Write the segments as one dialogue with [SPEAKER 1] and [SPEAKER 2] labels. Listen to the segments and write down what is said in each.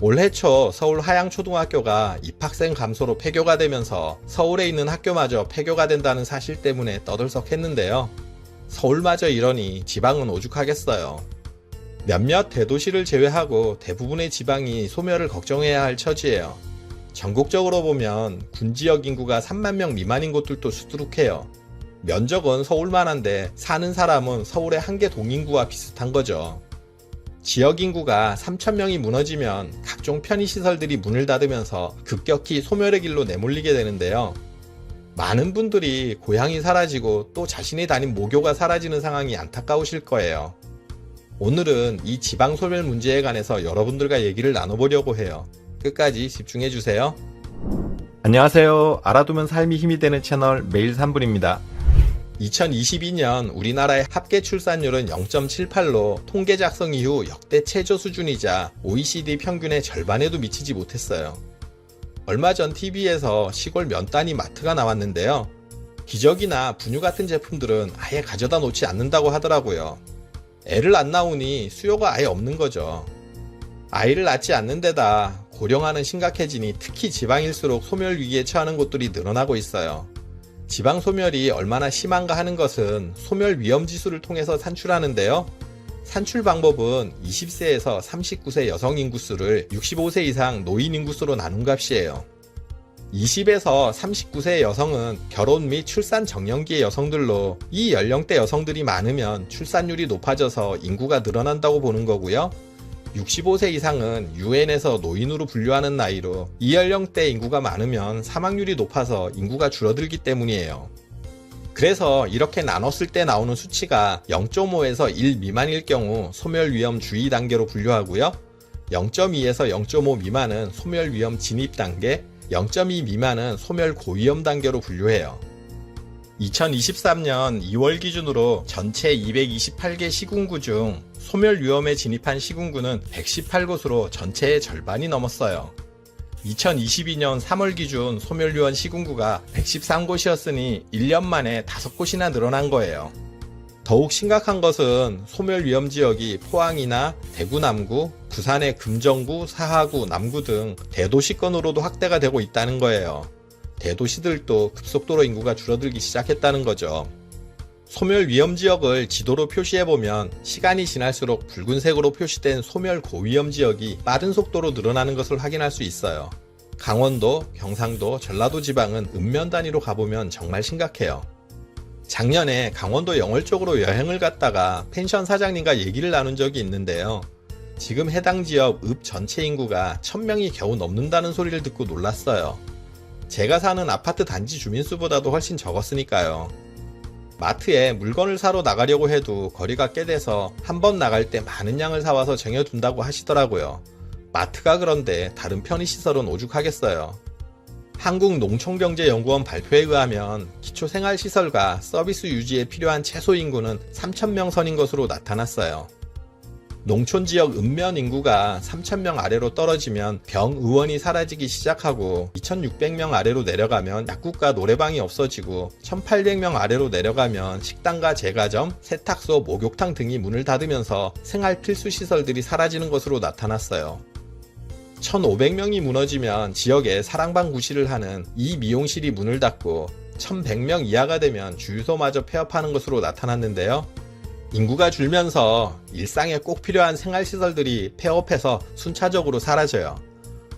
[SPEAKER 1] 올해 초 서울 하양초등학교가 입학생 감소로 폐교가 되면서 서울에 있는 학교마저 폐교가 된다는 사실 때문에 떠들썩했는데요. 서울마저 이러니 지방은 오죽하겠어요. 몇몇 대도시를 제외하고 대부분의 지방이 소멸을 걱정해야 할 처지예요. 전국적으로 보면 군지역 인구가 3만 명 미만인 곳들도 수두룩해요. 면적은 서울만 한데 사는 사람은 서울의 한 개 동인구와 비슷한 거죠. 지역 인구가 3천 명이 무너지면 각종 편의시설들이 문을 닫으면서 급격히 소멸의 길로 내몰리게 되는데요. 많은 분들이 고향이 사라지고 또 자신이 다닌 모교가 사라지는 상황이 안타까우실 거예요. 오늘은 이 지방 소멸 문제에 관해서 여러분들과 얘기를 나눠보려고 해요. 끝까지 집중해주세요. 안녕하세요. 알아두면 삶이 힘이 되는 채널 매일 3분입니다. 2022년 우리나라의 합계 출산율은 0.78로 통계 작성 이후 역대 최저 수준이자 OECD 평균의 절반에도 미치지 못했어요. 얼마 전 TV에서 시골 면 단위 마트가 나왔는데요. 기저귀나 분유 같은 제품들은 아예 가져다 놓지 않는다고 하더라고요. 애를 안 낳으니 수요가 아예 없는 거죠. 아이를 낳지 않는 데다 고령화는 심각해지니 특히 지방일수록 소멸 위기에 처하는 곳들이 늘어나고 있어요. 지방 소멸이 얼마나 심한가 하는 것은 소멸 위험 지수를 통해서 산출하는데요. 산출 방법은 20세에서 39세 여성 인구수를 65세 이상 노인 인구수로 나눈 값이에요. 20에서 39세의 여성은 결혼 및 출산 정년기의 여성들로 이 연령대 여성들이 많으면 출산율이 높아져서 인구가 늘어난다고 보는 거고요. 65세 이상은 유엔에서 노인으로 분류하는 나이로 이 연령대 인구가 많으면 사망률이 높아서 인구가 줄어들기 때문이에요. 그래서 이렇게 나눴을 때 나오는 수치가 0.5에서 1 미만일 경우 소멸 위험 주의 단계로 분류하고요. 0.2에서 0.5 미만은 소멸 위험 진입 단계, 0.2 미만은 소멸 고위험 단계로 분류해요. 2023년 2월 기준으로 전체 228개 시군구 중 소멸 위험에 진입한 시군구는 118곳으로 전체의 절반이 넘었어요. 2022년 3월 기준 소멸 위험 시군구가 113곳이었으니 1년 만에 5곳이나 늘어난 거예요. 더욱 심각한 것은 소멸 위험 지역이 포항이나 대구 남구, 부산의 금정구, 사하구, 남구 등 대도시권으로도 확대가 되고 있다는 거예요. 대도시들도 급속도로 인구가 줄어들기 시작했다는 거죠. 소멸 위험 지역을 지도로 표시해보면 시간이 지날수록 붉은색으로 표시된 소멸 고위험 지역이 빠른 속도로 늘어나는 것을 확인할 수 있어요. 강원도, 경상도, 전라도 지방은 읍면 단위로 가보면 정말 심각해요. 작년에 강원도 영월 쪽으로 여행을 갔다가 펜션 사장님과 얘기를 나눈 적이 있는데요. 지금 해당 지역 읍 전체 인구가 1000명이 겨우 넘는다는 소리를 듣고 놀랐어요. 제가 사는 아파트 단지 주민수보다도 훨씬 적었으니까요. 마트에 물건을 사러 나가려고 해도 거리가 꽤 돼서 한 번 나갈 때 많은 양을 사와서 쟁여둔다고 하시더라고요. 마트가 그런데 다른 편의시설은 오죽하겠어요. 한국농촌경제연구원 발표에 의하면 기초생활시설과 서비스 유지에 필요한 최소 인구는 3,000명 선인 것으로 나타났어요. 농촌지역 읍면 인구가 3,000명 아래로 떨어지면 병의원이 사라지기 시작하고 2,600명 아래로 내려가면 약국과 노래방이 없어지고 1,800명 아래로 내려가면 식당과 제과점, 세탁소, 목욕탕 등이 문을 닫으면서 생활 필수 시설들이 사라지는 것으로 나타났어요. 1,500명이 무너지면 지역에 사랑방 구실을 하는 이 미용실이 문을 닫고 1,100명 이하가 되면 주유소마저 폐업하는 것으로 나타났는데요. 인구가 줄면서 일상에 꼭 필요한 생활시설들이 폐업해서 순차적으로 사라져요.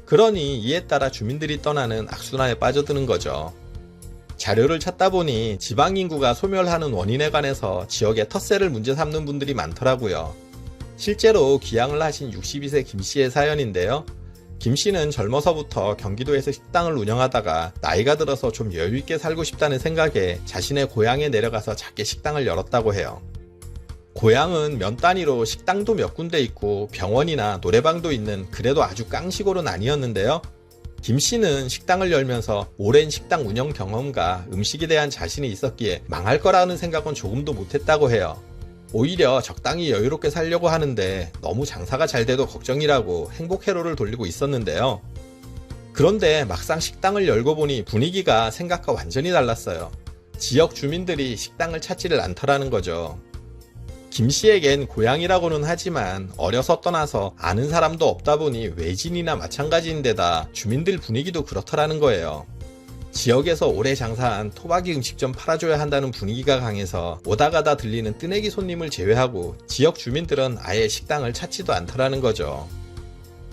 [SPEAKER 1] 그러니 이에 따라 주민들이 떠나는 악순환에 빠져드는 거죠. 자료를 찾다 보니 지방인구가 소멸하는 원인에 관해서 지역의 텃세를 문제 삼는 분들이 많더라고요. 실제로 귀향을 하신 62세 김씨의 사연인데요. 김씨는 젊어서부터 경기도에서 식당을 운영하다가 나이가 들어서 좀 여유있게 살고 싶다는 생각에 자신의 고향에 내려가서 작게 식당을 열었다고 해요. 고향은 면 단위로 식당도 몇 군데 있고 병원이나 노래방도 있는 그래도 아주 깡시골은 아니었는데요. 김 씨는 식당을 열면서 오랜 식당 운영 경험과 음식에 대한 자신이 있었기에 망할 거라는 생각은 조금도 못했다고 해요. 오히려 적당히 여유롭게 살려고 하는데 너무 장사가 잘 돼도 걱정이라고 행복 회로를 돌리고 있었는데요. 그런데 막상 식당을 열고 보니 분위기가 생각과 완전히 달랐어요. 지역 주민들이 식당을 찾지를 않더라는 거죠. 김 씨에겐 고향이라고는 하지만 어려서 떠나서 아는 사람도 없다 보니 외진이나 마찬가지인데다 주민들 분위기도 그렇더라는 거예요. 지역에서 오래 장사한 토박이 음식점 팔아줘야 한다는 분위기가 강해서 오다 가다 들리는 뜨내기 손님을 제외하고 지역 주민들은 아예 식당을 찾지도 않더라는 거죠.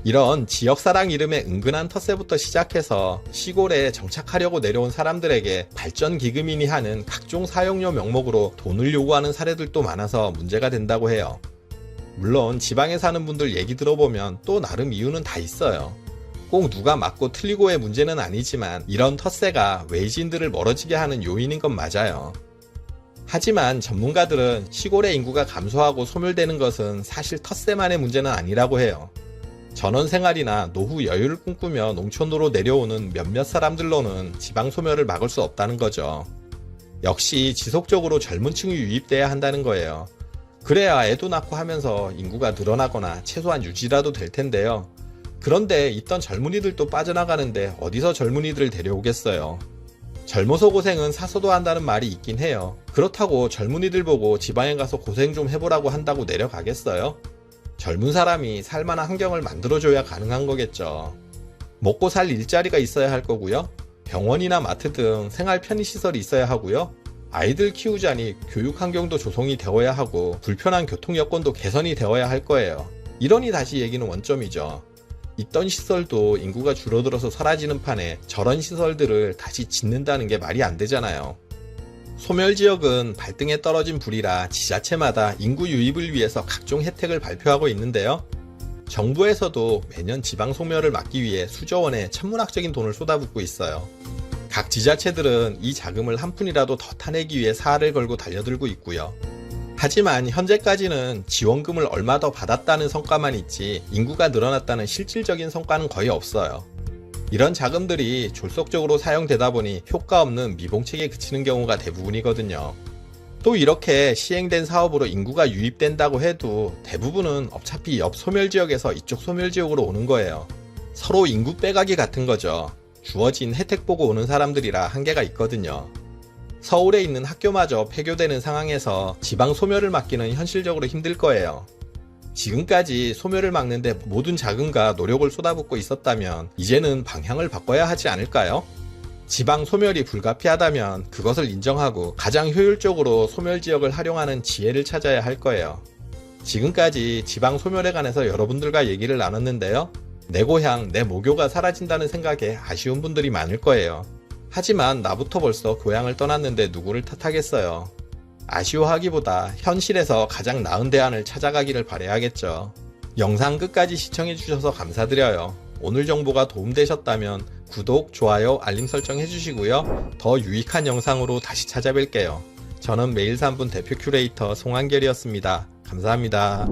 [SPEAKER 1] 이런 지역사랑 이름의 은근한 텃세부터 시작해서 시골에 정착하려고 내려온 사람들에게 발전기금이니 하는 각종 사용료 명목으로 돈을 요구하는 사례들도 많아서 문제가 된다고 해요. 물론 지방에 사는 분들 얘기 들어보면 또 나름 이유는 다 있어요. 꼭 누가 맞고 틀리고의 문제는 아니지만 이런 텃세가 외지인들을 멀어지게 하는 요인인 건 맞아요. 하지만 전문가들은 시골의 인구가 감소하고 소멸되는 것은 사실 텃세만의 문제는 아니라고 해요. 전원 생활이나 노후 여유를 꿈꾸며 농촌으로 내려오는 몇몇 사람들로는 지방 소멸을 막을 수 없다는 거죠. 역시 지속적으로 젊은 층이 유입돼야 한다는 거예요. 그래야 애도 낳고 하면서 인구가 늘어나거나 최소한 유지라도 될 텐데요. 그런데 있던 젊은이들도 빠져나가는데 어디서 젊은이들을 데려오겠어요. 젊어서 고생은 사서도 한다는 말이 있긴 해요. 그렇다고 젊은이들 보고 지방에 가서 고생 좀 해보라고 한다고 내려가겠어요? 젊은 사람이 살만한 환경을 만들어줘야 가능한 거겠죠. 먹고 살 일자리가 있어야 할 거고요. 병원이나 마트 등 생활 편의시설이 있어야 하고요. 아이들 키우자니 교육 환경도 조성이 되어야 하고 불편한 교통 여건도 개선이 되어야 할 거예요. 이러니 다시 얘기는 원점이죠. 있던 시설도 인구가 줄어들어서 사라지는 판에 저런 시설들을 다시 짓는다는 게 말이 안 되잖아요. 소멸지역은 발등에 떨어진 불이라 지자체마다 인구 유입을 위해서 각종 혜택을 발표하고 있는데요. 정부에서도 매년 지방 소멸을 막기 위해 수조 원의 천문학적인 돈을 쏟아붓고 있어요. 각 지자체들은 이 자금을 한 푼이라도 더 타내기 위해 사활을 걸고 달려들고 있고요. 하지만 현재까지는 지원금을 얼마 더 받았다는 성과만 있지 인구가 늘어났다는 실질적인 성과는 거의 없어요. 이런 자금들이 졸속적으로 사용되다 보니 효과 없는 미봉책에 그치는 경우가 대부분이거든요. 또 이렇게 시행된 사업으로 인구가 유입된다고 해도 대부분은 어차피 옆 소멸지역에서 이쪽 소멸지역으로 오는 거예요. 서로 인구 빼가기 같은 거죠. 주어진 혜택 보고 오는 사람들이라 한계가 있거든요. 서울에 있는 학교마저 폐교되는 상황에서 지방 소멸을 막기는 현실적으로 힘들 거예요. 지금까지 소멸을 막는데 모든 자금과 노력을 쏟아붓고 있었다면 이제는 방향을 바꿔야 하지 않을까요? 지방 소멸이 불가피하다면 그것을 인정하고 가장 효율적으로 소멸지역을 활용하는 지혜를 찾아야 할 거예요. 지금까지 지방 소멸에 관해서 여러분들과 얘기를 나눴는데요. 내 고향, 내 모교가 사라진다는 생각에 아쉬운 분들이 많을 거예요. 하지만 나부터 벌써 고향을 떠났는데 누구를 탓하겠어요. 아쉬워하기보다 현실에서 가장 나은 대안을 찾아가기를 바라야겠죠. 영상 끝까지 시청해주셔서 감사드려요. 오늘 정보가 도움되셨다면 구독, 좋아요, 알림 설정 해주시고요. 더 유익한 영상으로 다시 찾아뵐게요. 저는 매일 3분 대표 큐레이터 송한결이었습니다. 감사합니다.